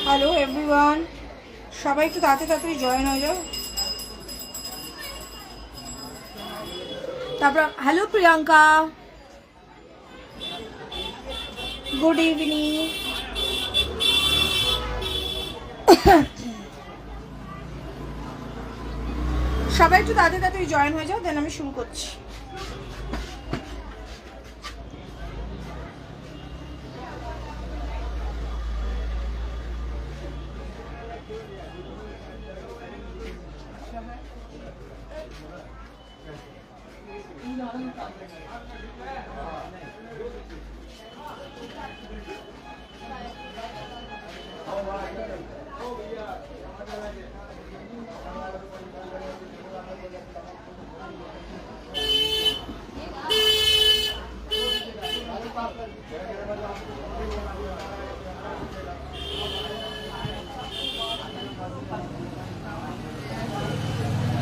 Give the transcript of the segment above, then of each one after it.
Hello everyone, সবাই একটু তাড়াতাড়ি জয়েন হয়ে যাও। তারপর হ্যালো প্রিয়াঙ্কা, গুড ইভিনিং। সবাই একটু তাড়াতাড়ি জয়েন হয়ে যাও, দেন আমি শুরু করছি।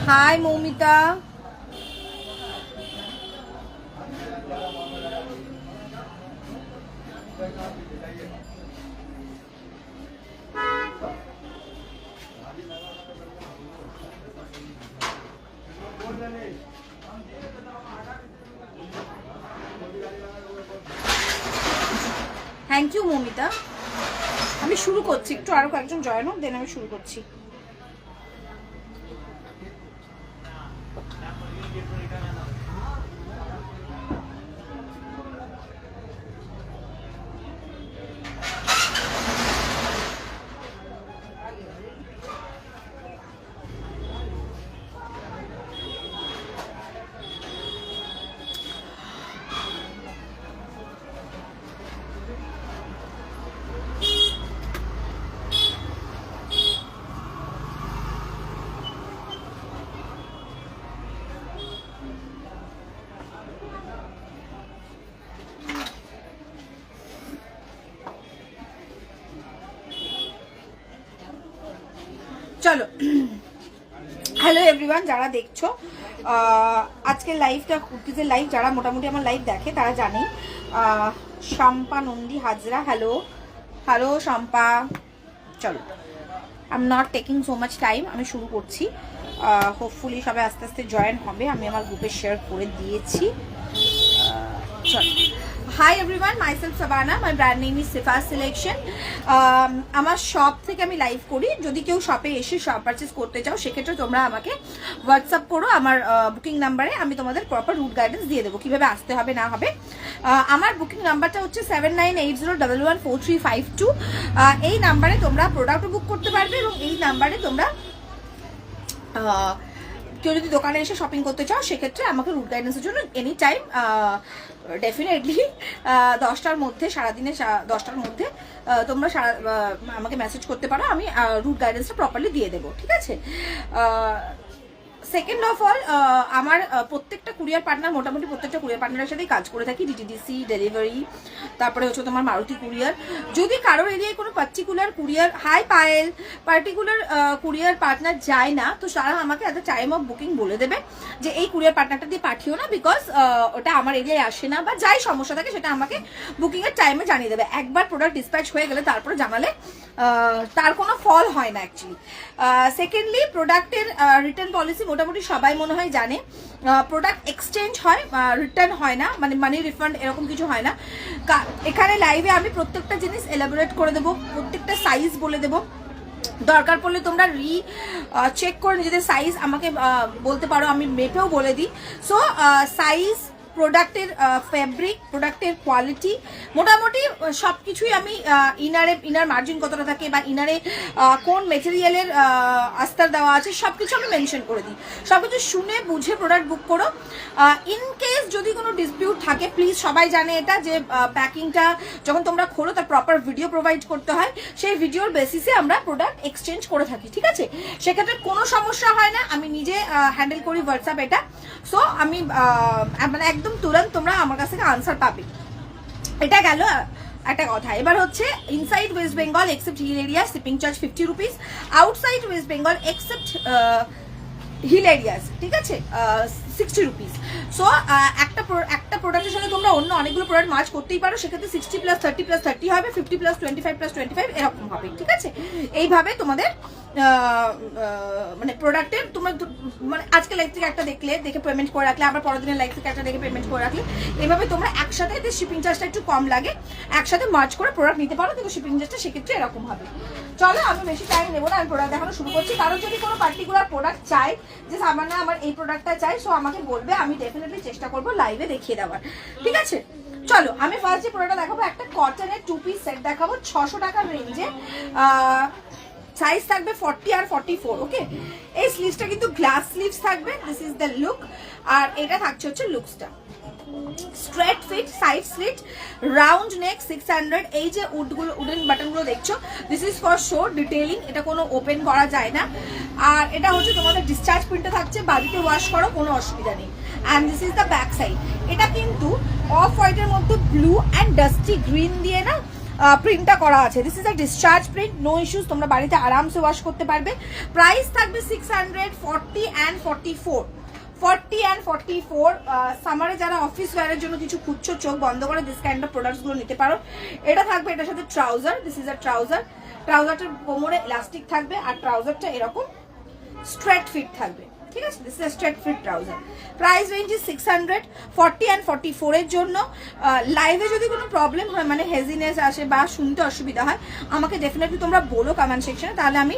Hi Moumita, thank you Moumita. আমি শুরু করছি, একটু আরো কয়েকজন জয়েন হোক, দেন আমি শুরু করছি। চলো, হ্যালো এভরিওয়ান, যারা দেখছো আজকের লাইভটা কুকিজের লাইভ, যারা মোটামুটি আমার লাইভ দেখে তারা জানে। Shampa Nandi Hazra, hello hello Shampa. চলো I am not taking so much time, আমি শুরু করছি। হোপফুলি সবাই আস্তে আস্তে জয়েন হবে, আমি আমার গ্রুপে শেয়ার করে দিয়েছি। চল, hi everyone, myself Sabana, my brand name is Sifa selection. আমার শপ থেকে আমি লাইভ করি। যদি কেউ শপে এসে শপ পারচেস করতে চাও সেক্ষেত্রে তোমরা আমাকে হোয়াটসঅ্যাপ করো আমার বুকিং নাম্বারে, আমি তোমাদের প্রপার রুট গাইডেন্স দিয়ে দেবো কীভাবে আসতে হবে না হবে। আমার বুকিং নাম্বারটা হচ্ছে 7980114352। এই নাম্বারে তোমরা প্রোডাক্টও বুক করতে পারবে এবং এই নাম্বারে তোমরা কেউ যদি দোকানে এসে শপিং করতে চাও সেক্ষেত্রে আমাকে রুট গাইডেন্সের জন্য এনি টাইম ডেফিনেটলি 10টার মধ্যে, সারাদিনে 10টার মধ্যে তোমরা আমাকে মেসেজ করতে পারো, আমি রুট গাইডেন্সটা প্রপারলি দিয়ে দেবো, ঠিক আছে। সেকেন্ড অফ অল, আমার প্রত্যেকটা কুরিয়ার পার্টনার, মোটামুটি প্রত্যেকটা কুরিয়ার পার্টনারের সাথেই কাজ করে থাকি, ডিটিডিসি, ডেলিভারি, তারপরে হচ্ছে তোমার মারুতি কুরিয়ার। যদি কারোর এরিয়ায় কোনো particular courier, hi Payel, particular courier partner যায় না, তো তারা আমাকে এত টাইম অফ বুকিং বলে দেবে যে এই কুরিয়ার পার্টনারটা দিয়ে পাঠিও না, বিকজ ওটা আমার এরিয়ায় আসে না, বা যাই সমস্যা থাকে সেটা আমাকে বুকিংয়ের টাইমে জানিয়ে দেবে। একবার প্রোডাক্ট ডিসপ্যাচ হয়ে গেলে তারপরে জানালে তার কোনো ফল হয় না অ্যাকচুয়ালি। সেকেন্ডলি, প্রোডাক্টের রিটার্ন পলিসি মোটামুটি সবাই মনে হয় জানে। প্রোডাক্ট এক্সচেঞ্জ হয়, রিটার্ন হয় না, মানে মানি রিফান্ড এরকম কিছু হয় না। এখানে লাইভে আমি প্রত্যেকটা জিনিস এলাবোরেট করে দেবো, প্রত্যেকটা সাইজ বলে দেবো। দরকার পড়লে তোমরা চেক করে নিজেদের সাইজ আমাকে বলতে পারো, আমি মেপেও বলে দিই। সো সাইজ, প্রোডাক্টের ফ্যাব্রিক, প্রোডাক্টের কোয়ালিটি, মোটামুটি সব কিছুই আমি ইনার মার্জিন কতটা থাকে বা ইনারে কোন মেটেরিয়ালের আস্তার দেওয়া আছে সব কিছু আমি মেনশন করে দিই। সব কিছু শুনে বুঝে প্রোডাক্ট বুক করো। ইন কেস যদি কোনো ডিসপিউট থাকে, প্লিজ, সবাই জানে এটা যে প্যাকিংটা যখন তোমরা খোলো তার প্রপার ভিডিও প্রোভাইড করতে হয়, সেই ভিডিওর বেসিসে আমরা প্রোডাক্ট এক্সচেঞ্জ করে থাকি, ঠিক আছে। সেক্ষেত্রে কোনো সমস্যা হয় না, আমি নিজে হ্যান্ডেল করি হোয়াটসঅ্যাপ এটা। সো আমি মানে একদম তুরন্ত তোমরা আমার কাছ থেকে আনসার পাবে। এটা গেল একটা কথা। এবার হচ্ছে inside West Bengal except hill area shipping charge 50 rupees, outside West Bengal except hill areas, ঠিক আছে, 60 রুপিস। সো একটা প্রোডাক্টের সাথে তোমরা অন্য অনেকগুলো প্রোডাক্ট মার্চ করতেই পারো, সেক্ষেত্রে 60 + 30 + 30 হবে, 50 + 25 + 25 এরকম হবে, ঠিক আছে। এইভাবে তোমাদের মানে প্রোডাক্টের তোমরা মানে আজকে লাইভ থেকে একটা দেখে পেমেন্ট করে রাখলে, আবার পরের দিনের লাইভ থেকে একটা দেখে পেমেন্ট করে রাখলে, এভাবে তোমরা একসাথে, এতে শিপিং চার্জটা একটু কম লাগে, একসাথে মার্চ করে প্রোডাক্ট নিতে পারো, কিন্তু শিপিং চার্জটা সেক্ষেত্রে এরকম হবে। চলো, আমি বেশি টাইম নেবো না, আমি প্রোডাক্ট দেখানো শুরু করছি। কারণ যদি কোনো পার্টিকুলার প্রোডাক্ট চাই যে সামান্য আমার এই প্রোডাক্টটা চাই, সো আমাকে বলবে, আমি ডেফিনেটলি চেষ্টা করবো লাইভে দেখিয়ে দেওয়ার, ঠিক আছে। চলো, আমি ফার্স্ট যে প্রোডাক্টটা দেখাবো, একটা কটনের 2 পিস সেট দেখাবো 600 টাকার রেঞ্জে। সাইজ থাকবে 40 আর 44, ওকে। এই স্লিভসটা কিন্তু গ্লাস স্লিভস থাকবে, দিস ইজ দ্য লুক। আর এটা থাকছে হচ্ছে লুকসটা, straight fit, side slit, round neck, 600। এই যে উডেন বাটনগুলো দেখছো, this is for show detailing, এটা কোনো ওপেন করা যায় না। আর এটা হচ্ছে তোমাদের ডিসচার্জ প্রিন্টে থাকছে, বাড়িতে ওয়াশ করো, কোনো অসুবিধা নেই। And this is the back side. এটা কিন্তু অফ হোয়াইটের মধ্যে ব্লু অ্যান্ড ডাস্টি গ্রিন দিয়ে না প্রিন্টটা করা আছে। This is a discharge print, no issues, তোমরা বাড়িতে আরামসে ওয়াশ করতে পারবে। প্রাইস থাকবে 600, 40 and 44। 40 and 44। সামারে যারা অফিস ওয়্যারের জন্য কিছু খুঁজছো, চোখ বন্ধ করে দিস কাইন্ড অফ প্রোডাক্টসগুলো নিতে পারো। এটা থাকবে এটার সাথে trouser, this is a trouser. ট্রাউজারটার কোমরে ইলাস্টিক থাকবে আর ট্রাউজারটা এরকম স্ট্রেট ফিট থাকবে, ঠিক আছে। This is straight fit trouser. Price range is 600, 40 and 44 এর জন্য। লাইভে যদি কোনো প্রবলেম হয়, মানে হেজিনেস আসে বা শুনতে অসুবিধা হয়, আমাকে ডেফিনেটলি তোমরা বলো কমেন্ট সেকশনে, তাহলে আমি,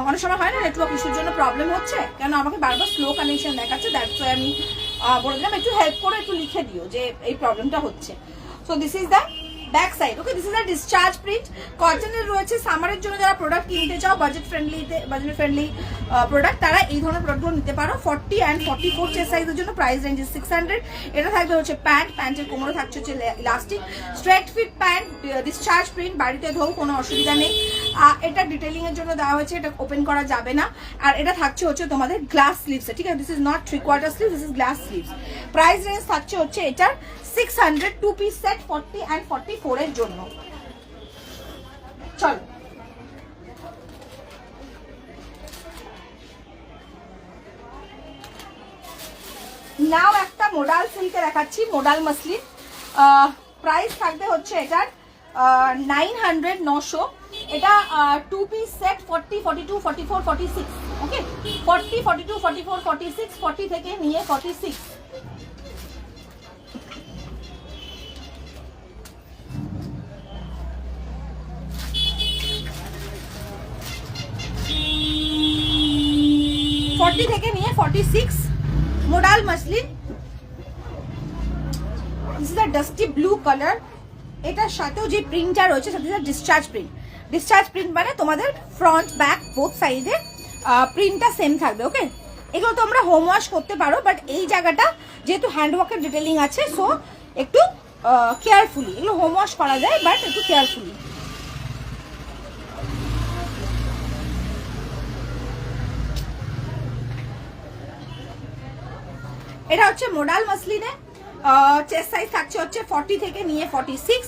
অনেক সময় হয় না নেটওয়ার্ক ইস্যুর জন্য প্রবলেম হচ্ছে, কেন আমাকে বারবার স্লো কানেকশন দেখাচ্ছে, দ্যাটস ওয়াই আমি বলে দিলাম একটু হেল্প করে একটু লিখে দিও যে এই প্রবলেমটা হচ্ছে। So this is the back side, okay. This is a discharge print, কটনের রয়েছে। সামারের জন্য যারা প্রোডাক্ট কিনতে চাও, বাজেট ফ্রেন্ডলি প্রোডাক্ট, তারা এই ধরনের প্রোডাক্টগুলো নিতে পারো। 40 and 44 চেস্ট সাইজের জন্য প্রাইস রেঞ্জ 600। এটা থাকবে হচ্ছে প্যান্টের কোমরে থাকছে হচ্ছে elastic, straight fit pant, discharge print, বাড়িতে ধোও, কোনো অসুবিধা নেই। এটা ডিটেলিং এর জন্য দেওয়া হয়েছে, এটা ওপেন করা যাবে না। আর এটা থাকছে হচ্ছে তোমাদের গ্লাস স্লিভস, ঠিক আছে। This is not 3/4 sleeves, this is glass sleeves. Price range থাকছে হচ্ছে এটার 600, 2 পিস সেট 40 and 44 এর জন্য। চলো, নাও একটা মোডাল সিল্কে দেখাচ্ছি, মোডাল মাসলিন। প্রাইস থাকবে হচ্ছে এটার 900, 900। এটা 2 পিস সেট 40 42 44 46 ওকে 40 42 44 46 40 থেকে নিয়ে 46 40 থেকে নিয়ে 46 modal muslin this is a dusty blue colour এটার সাথেও যে প্রিন্টটা রয়েছে সেটা হচ্ছে ডিসচার্জ প্রিন্ট মানে তোমাদের ফ্রন্ট ব্যাক বোথ সাইডে প্রিন্টটা সেম থাকবে ওকে এগুলো তোমরা হোম ওয়াশ করতে পারো বাট এই জায়গাটা যেহেতু হ্যান্ডওয়ার্কের ডিটেলিং আছে সো একটু কেয়ারফুলি এগুলো হোম ওয়াশ করা যায় বাট একটু কেয়ারফুলি এটা হচ্ছে মোডাল মাসলিনে চেস্ট সাইজ থাকছে হচ্ছে 40 থেকে নিয়ে 46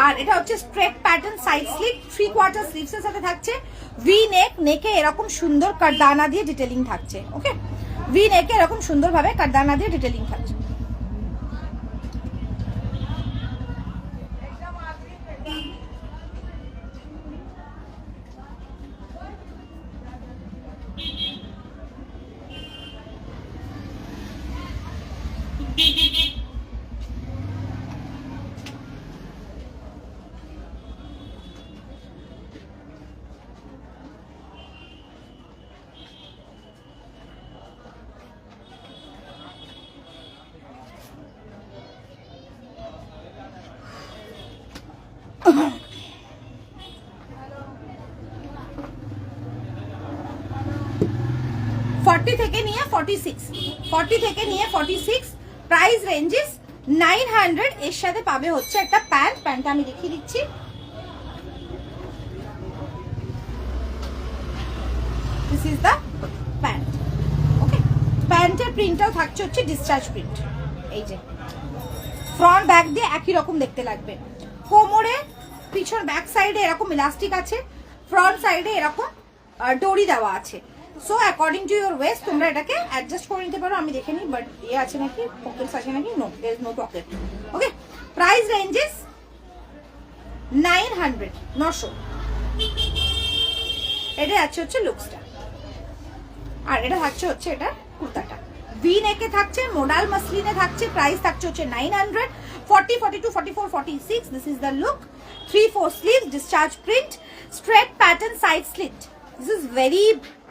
আর এটা হচ্ছে straight pattern side sleeve 3/4 sleeves এর সাথে থাকছে ভি নেকে এরকম সুন্দর কাটদানা দিয়ে ডিটেইলিং থাকছে ওকে ভি নেকে এরকম সুন্দরভাবে কাটদানা দিয়ে ডিটেইলিং থাকছে থেকে নিয়ে 40 থেকে নিয়ে 46 প্রাইস রেঞ্জেস 900 এর সাথে পাবে হচ্ছে একটা প্যান্টটা আমি দেখিয়ে দিচ্ছি this is the pant okay প্যান্টের প্রিন্টটাও থাকছে হচ্ছে ডিসচার্জ প্রিন্ট এই যে ফ্রন্ট ব্যাক দিয়ে একই রকম দেখতে লাগবে কোমরে পিছন ব্যাক সাইডে এরকম ইলাস্টিক আছে ফ্রন্ট সাইডে এরকম ডরি দেওয়া আছে so according to your West তোমরা এটাকে অ্যাডজাস্ট করে নিতে পারো আমি দেখে নিই বাট এ আছে নাকি পকেটস আছে নাকি no there is no pocket okay price ranges 900 এটা আছে হচ্ছে লুকসটা আর এটা থাকছে হচ্ছে এটা কুর্তাটা ভি নেকে থাকছে মোডাল মাসলিনে থাকছে প্রাইস থাকছে হচ্ছে 900 40 42 44 46 this is the look 3/4 sleeves discharge print straight pattern side slit this is very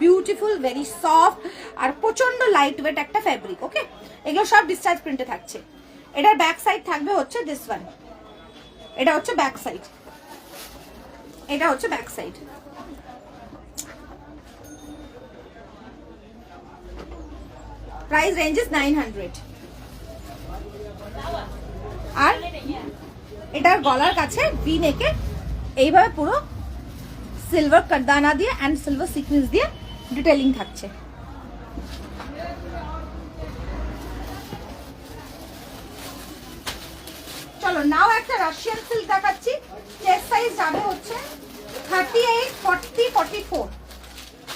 beautiful very soft আর প্রচন্ড লাইট ওয়েট একটা ফ্যাব্রিক ওকে এগুলো সব ডিসচার্জ প্রিন্টে থাকছে এটার ব্যাক সাইড থাকবে হচ্ছে দিস ওয়ান এটা হচ্ছে ব্যাক সাইড এটা হচ্ছে ব্যাক সাইড প্রাইস রেঞ্জেস 900 আর এটার গলার কাছে ভি নেকে এইভাবে পুরো সিলভার কাটদানা দিয়ে এন্ড সিলভার সিকোয়েন্স দিয়ে ডিটেইলিং থাকছে চলো নাও একটা রাশিয়ান সিল্ক দেখাচ্ছি চেস্ট সাইজ যাবে হচ্ছে 38 40 44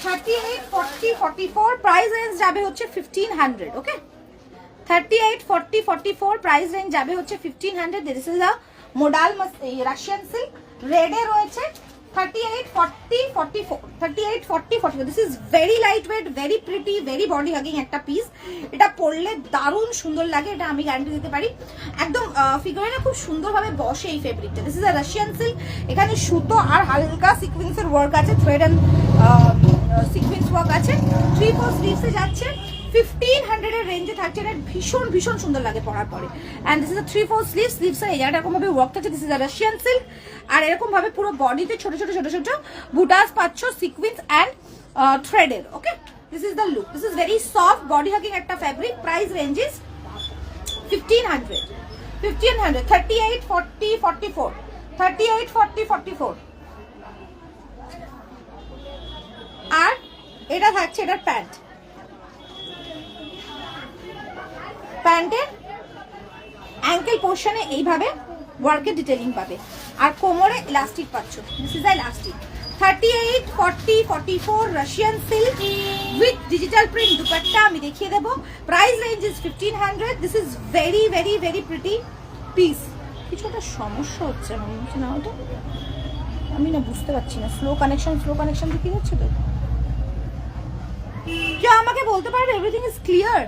38 40 44 প্রাইস রেঞ্জ যাবে হচ্ছে 1500 ওকে 38 40 44 প্রাইস রেঞ্জ যাবে হচ্ছে 1500 this is a modal Russian silk red এ রয়েছে 38 40 44 38 40 44 this is very light weight very pretty very body hugging একটা পিস এটা পরলে দারুণ সুন্দর লাগে এটা আমি গ্যারান্টি দিতে পারি একদম ফিগারে না খুব সুন্দরভাবে বসে এই ফেব্রিকটা this is a Russian silk এখানে সুতো আর হালকা সিকোয়েন্সের ওয়ার্ক আছে থ্রেড এন্ড সিকোয়েন্স ওয়ার্ক আছে 3/4 স্লিভসে যাচ্ছে 1500 এর রেঞ্জে থাকছে এটা ভীষণ ভীষণ সুন্দর লাগে পরার পরে and this is a 3/4 sleeves এর জায়গাটা এরকম ভাবে ওয়ার্ক থাকছে this is a Russian silk আর এরকম ভাবে পুরো বডিতে ছোট ছোট ছোট ছোট বুটাস পাচ্ছ সিকোয়েন্স এন্ড থ্রেডের okay this is the look this is very soft body hugging একটা ফ্যাব্রিক প্রাইস রেঞ্জেস 1500 38 40 44 38 40 44 আর এটা থাকছে এটার প্যান্টের অ্যাঙ্কেল পোর্শনে এইভাবে ওয়ার্কের ডিটেইলিং পাবে আর কোমরে ইলাস্টিক পাচ্ছ this is elastic 38 40 44 Russian silk with digital print dupatta আমি দেখিয়ে দেব price range is 1500 this is very very very pretty piece কিছু একটা সমস্যা হচ্ছে মনে হচ্ছে না ওটা আমি না বুঝতে পারছি না, স্লো কানেকশন দেখে যাচ্ছে তো। কেউ আমাকে বলতে পারবে এভরিথিং ইজ ক্লিয়ার?